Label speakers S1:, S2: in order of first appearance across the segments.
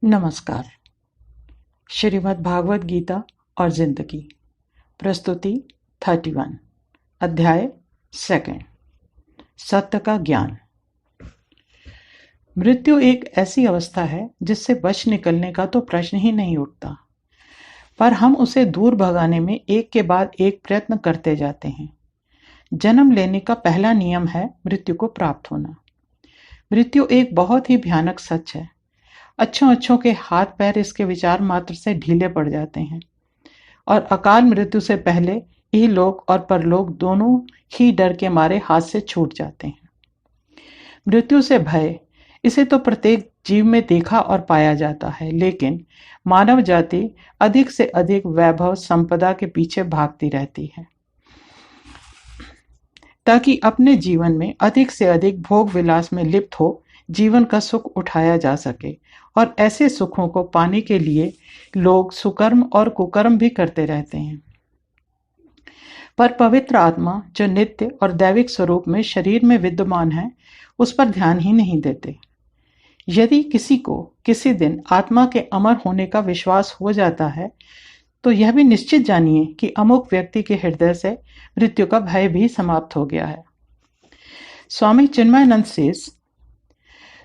S1: नमस्कार। श्रीमद् भागवत गीता और जिंदगी, प्रस्तुति 31, अध्याय 2, सत्य का ज्ञान। मृत्यु एक ऐसी अवस्था है जिससे बच निकलने का तो प्रश्न ही नहीं उठता, पर हम उसे दूर भगाने में एक के बाद एक प्रयत्न करते जाते हैं। जन्म लेने का पहला नियम है मृत्यु को प्राप्त होना। मृत्यु एक बहुत ही भयानक सच है। अच्छों के हाथ पैर इसके विचार मात्र से ढीले पड़ जाते हैं और अकाल मृत्यु से पहले इहलोक और परलोक दोनों ही डर के मारे हाथ से छूट जाते हैं। मृत्यु से भय, इसे तो प्रत्येक जीव में देखा और पाया जाता है, लेकिन मानव जाति अधिक से अधिक वैभव संपदा के पीछे भागती रहती है ताकि अपने जीवन में अधिक से अधिक भोग विलास में लिप्त हो जीवन का सुख उठाया जा सके। और ऐसे सुखों को पाने के लिए लोग सुकर्म और कुकर्म भी करते रहते हैं, पर पवित्र आत्मा जो नित्य और दैविक स्वरूप में शरीर में विद्यमान है उस पर ध्यान ही नहीं देते। यदि किसी को किसी दिन आत्मा के अमर होने का विश्वास हो जाता है तो यह भी निश्चित जानिए कि अमुक व्यक्ति के हृदय से मृत्यु का भय भी समाप्त हो गया है। Swami Chinmayananda says,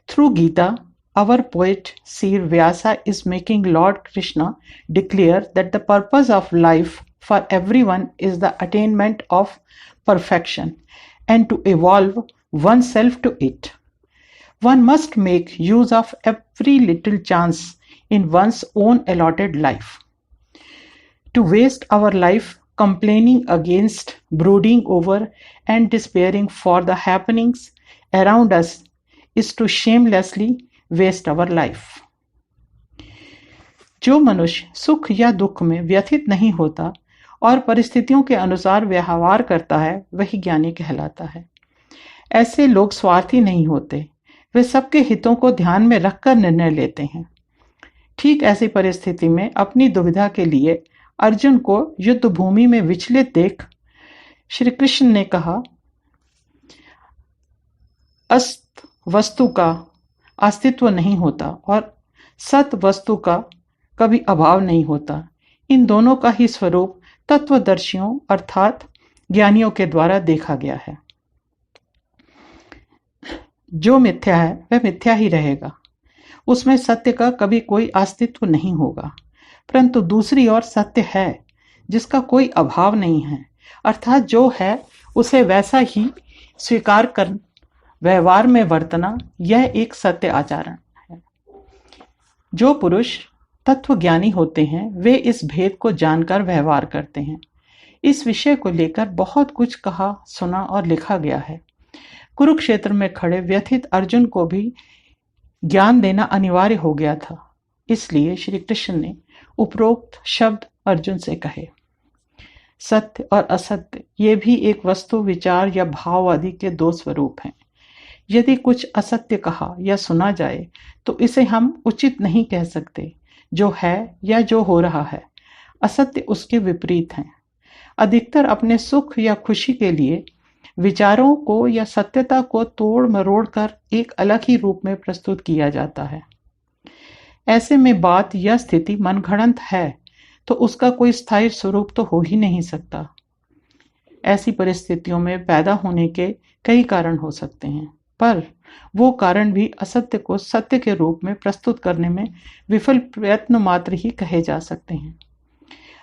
S1: through Gita, our poet Sri Vyasa is making Lord Krishna declare that the purpose of life for everyone is the attainment of perfection and to evolve oneself to it. One must make use of every little chance in one's own allotted life. To waste our life complaining against, brooding over and despairing for the happenings around us is to shamelessly waste our life. जो मनुष्य सुख या दुख में व्यथित नहीं होता और परिस्थितियों के अनुसार व्यवहार करता है वही ज्ञानी कहलाता है। ऐसे लोग स्वार्थी नहीं होते, वे सबके हितों को ध्यान में रखकर निर्णय लेते हैं। ठीक ऐसी परिस्थिति में अपनी दुविधा के लिए अर्जुन को युद्ध भूमि में विचलित देख श्री कृष्ण ने कहा, अस्त वस्तु का अस्तित्व नहीं होता और सत वस्तु का कभी अभाव नहीं होता। इन दोनों का ही स्वरूप तत्वदर्शियों अर्थात ज्ञानियों के द्वारा देखा गया है। जो मिथ्या है वह मिथ्या ही रहेगा, उसमें सत्य का कभी कोई अस्तित्व नहीं होगा। परंतु दूसरी ओर सत्य है जिसका कोई अभाव नहीं है, अर्थात जो है उसे वैसा ही स्वीकार कर व्यवहार में वर्तना, यह एक सत्य आचरण है। जो पुरुष तत्वज्ञानी होते हैं वे इस भेद को जानकर व्यवहार करते हैं। इस विषय को लेकर बहुत कुछ कहा, सुना और लिखा गया है। कुरुक्षेत्र में खड़े व्यथित अर्जुन को भी ज्ञान देना अनिवार्य हो गया था, इसलिए श्री कृष्ण ने उपरोक्त शब्द अर्जुन से कहे। सत्य और असत्य ये भी एक वस्तु, विचार या भाव आदि के दो स्वरूप हैं। यदि कुछ असत्य कहा या सुना जाए तो इसे हम उचित नहीं कह सकते। जो है या जो हो रहा है, असत्य उसके विपरीत है। अधिकतर अपने सुख या खुशी के लिए विचारों को या सत्यता को तोड़ मरोड़ कर एक अलग ही रूप में प्रस्तुत किया जाता है। ऐसे में बात या स्थिति मनगढ़ंत है तो उसका कोई स्थायी स्वरूप तो हो ही नहीं सकता। ऐसी परिस्थितियों में पैदा होने के कई कारण हो सकते हैं, पर वो कारण भी असत्य को सत्य के रूप में प्रस्तुत करने में विफल प्रयत्न मात्र ही कहे जा सकते हैं।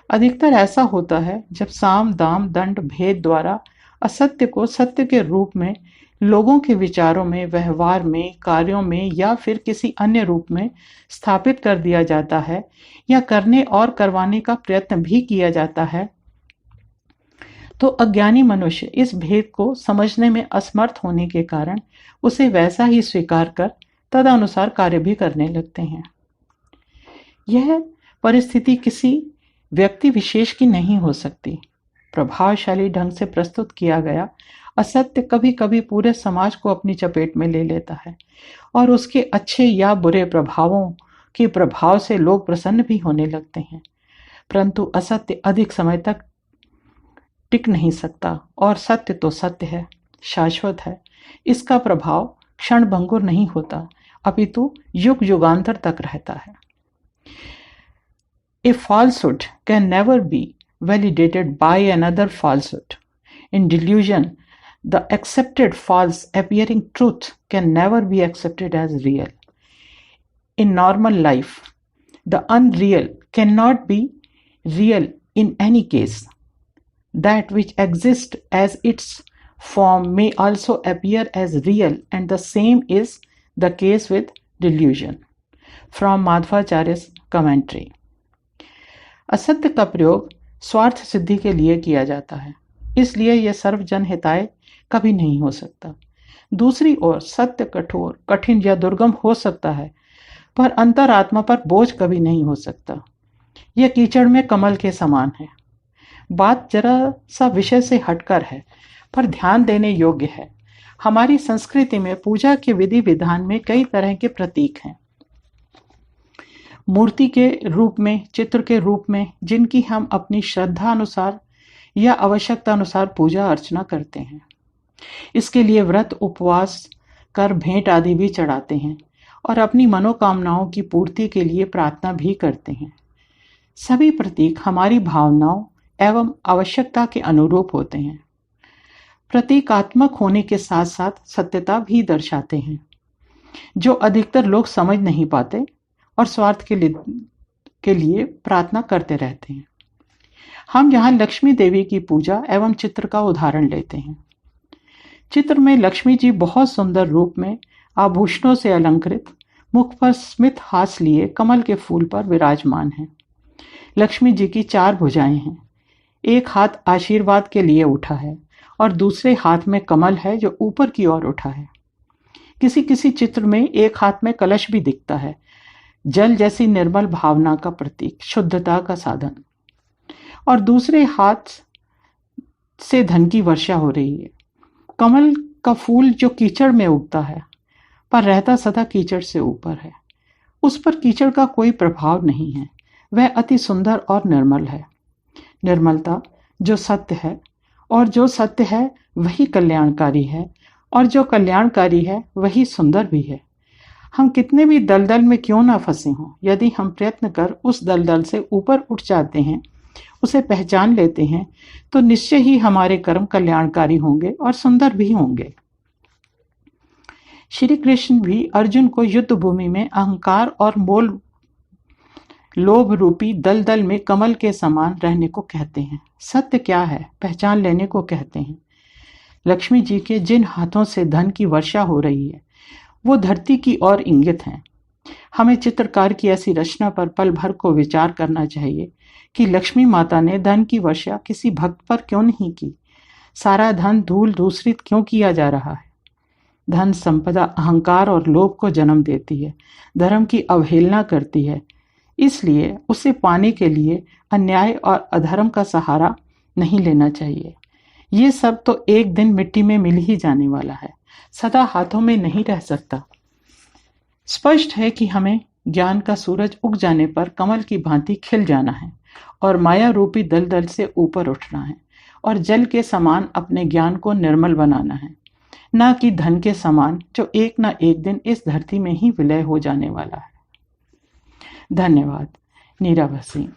S1: अधिकतर ऐसा होता है जब साम दाम दंड भेद द्वारा असत्य को सत्य के रूप में लोगों के विचारों में, व्यवहार में, कार्यों में या फिर किसी अन्य रूप में स्थापित कर दिया जाता है या करने और करवाने का प्रयत्न भी किया जाता है, तो अज्ञानी मनुष्य इस भेद को समझने में असमर्थ होने के कारण उसे वैसा ही स्वीकार कर तदनुसार कार्य भी करने लगते हैं। यह परिस्थिति किसी व्यक्ति विशेष की नहीं हो सकती। प्रभावशाली ढंग से प्रस्तुत किया गया असत्य कभी कभी पूरे समाज को अपनी चपेट में ले लेता है और उसके अच्छे या बुरे प्रभावों के प्रभाव से लोग प्रसन्न भी होने लगते हैं। परंतु असत्य अधिक समय तक टिक नहीं सकता और सत्य तो सत्य है, शाश्वत है। इसका प्रभाव क्षण भंगुर नहीं होता, अपितु युग युगांतर तक रहता है। A falsehood can never be validated by another falsehood. In delusion, the accepted false appearing truth can never be accepted as real. In normal life, the unreal cannot be real in any case. That which exists as its form may also appear as real, and the same is the case with delusion. From Madhvacharya's commentary. असत्य का प्रयोग स्वार्थ सिद्धि के लिए किया जाता है, इसलिए यह सर्वजन हिताय कभी नहीं हो सकता। दूसरी ओर सत्य कठोर, कठिन या दुर्गम हो सकता है, पर अंतरात्मा पर बोझ कभी नहीं हो सकता। यह कीचड़ में कमल के समान है। बात जरा सा विषय से हटकर है, पर ध्यान देने योग्य है। हमारी संस्कृति में पूजा के विधि विधान में कई तरह के प्रतीक हैं। मूर्ति के रूप में, चित्र के रूप में, जिनकी हम अपनी श्रद्धा अनुसार या आवश्यकता अनुसार पूजा अर्चना करते हैं। इसके लिए व्रत उपवास कर भेंट आदि भी चढ़ाते हैं और अपनी मनोकामनाओं की पूर्ति के लिए प्रार्थना भी करते हैं। सभी प्रतीक हमारी भावनाओं एवं आवश्यकता के अनुरूप होते हैं। प्रतीकात्मक होने के साथ साथ सत्यता भी दर्शाते हैं, जो अधिकतर लोग समझ नहीं पाते और स्वार्थ के लिए प्रार्थना करते रहते हैं। हम यहाँ लक्ष्मी देवी की पूजा एवं चित्र का उदाहरण लेते हैं। चित्र में लक्ष्मी जी बहुत सुंदर रूप में आभूषणों से अलंकृत, मुख पर स्मित हास लिए कमल के फूल पर विराजमान हैं। लक्ष्मी जी की 4 भुजाएं हैं। एक हाथ आशीर्वाद के लिए उठा है और दूसरे हाथ में कमल है जो ऊपर की ओर उठा है। किसी किसी चित्र में एक हाथ में कलश भी दिखता है, जल जैसी निर्मल भावना का प्रतीक, शुद्धता का साधन। और दूसरे हाथ से धन की वर्षा हो रही है। कमल का फूल जो कीचड़ में उगता है, पर रहता सदा कीचड़ से ऊपर है। उस पर कीचड़ का कोई प्रभाव नहीं है। वह अति सुंदर और निर्मल है। निर्मलता जो सत्य है, और जो सत्य है वही कल्याणकारी है, और जो कल्याणकारी है वही सुंदर भी है। हम कितने भी दलदल में क्यों ना फंसे हों, यदि हम प्रयत्न कर उस दलदल से ऊपर उठ जाते हैं, उसे पहचान लेते हैं, तो निश्चय ही हमारे कर्म कल्याणकारी होंगे और सुंदर भी होंगे। श्री कृष्ण भी अर्जुन को युद्ध भूमि में अहंकार और मोल लोभ रूपी दलदल में कमल के समान रहने को कहते हैं। सत्य क्या है पहचान लेने को कहते हैं। लक्ष्मी जी के जिन हाथों से धन की वर्षा हो रही है, वो धरती की ओर इंगित हैं। हमें चित्रकार की ऐसी रचना पर पल भर को विचार करना चाहिए कि लक्ष्मी माता ने धन की वर्षा किसी भक्त पर क्यों नहीं की। सारा धन धूल दूसरित क्यों किया जा रहा है। धन संपदा अहंकार और लोभ को जन्म देती है, धर्म की अवहेलना करती है। इसलिए उसे पाने के लिए अन्याय और अधर्म का सहारा नहीं लेना चाहिए। ये सब तो एक दिन मिट्टी में मिल ही जाने वाला है, सदा हाथों में नहीं रह सकता। स्पष्ट है कि हमें ज्ञान का सूरज उग जाने पर कमल की भांति खिल जाना है और माया रूपी दलदल से ऊपर उठना है और जल के समान अपने ज्ञान को निर्मल बनाना है, न कि धन के समान जो एक न एक दिन इस धरती में ही विलय हो जाने वाला है। धन्यवाद। नीरा भसीन।